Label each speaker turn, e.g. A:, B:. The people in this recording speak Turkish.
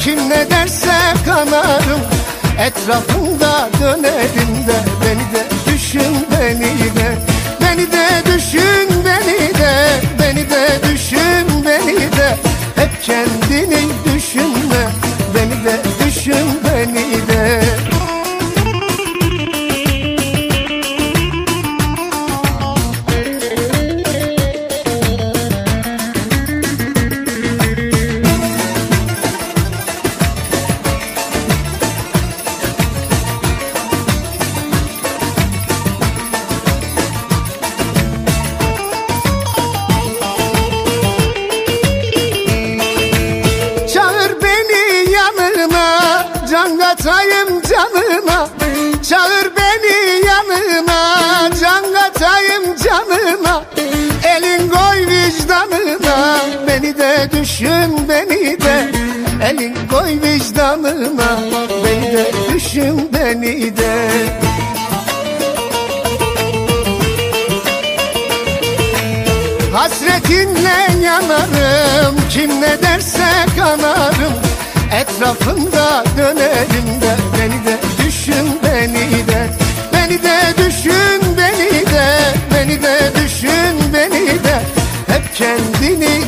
A: Kim ne derse kanarım, etrafında dönerim de. Beni de düşün, beni de. Beni de düşün, beni de. Beni de düşün, beni de. Hep kendini düşünme, beni de düşün, beni de. Can katayım canına, çağır beni yanına. Can katayım canına, elin koy vicdanına. Beni de düşün, beni de. Elin koy vicdanına. Beni de düşün, beni de. Hasretinle yanarım, kim ne derse kanarım. Etrafında dönerim de. Beni de düşün, beni de. Beni de düşün, beni de. Beni de düşün, beni de. Hep kendini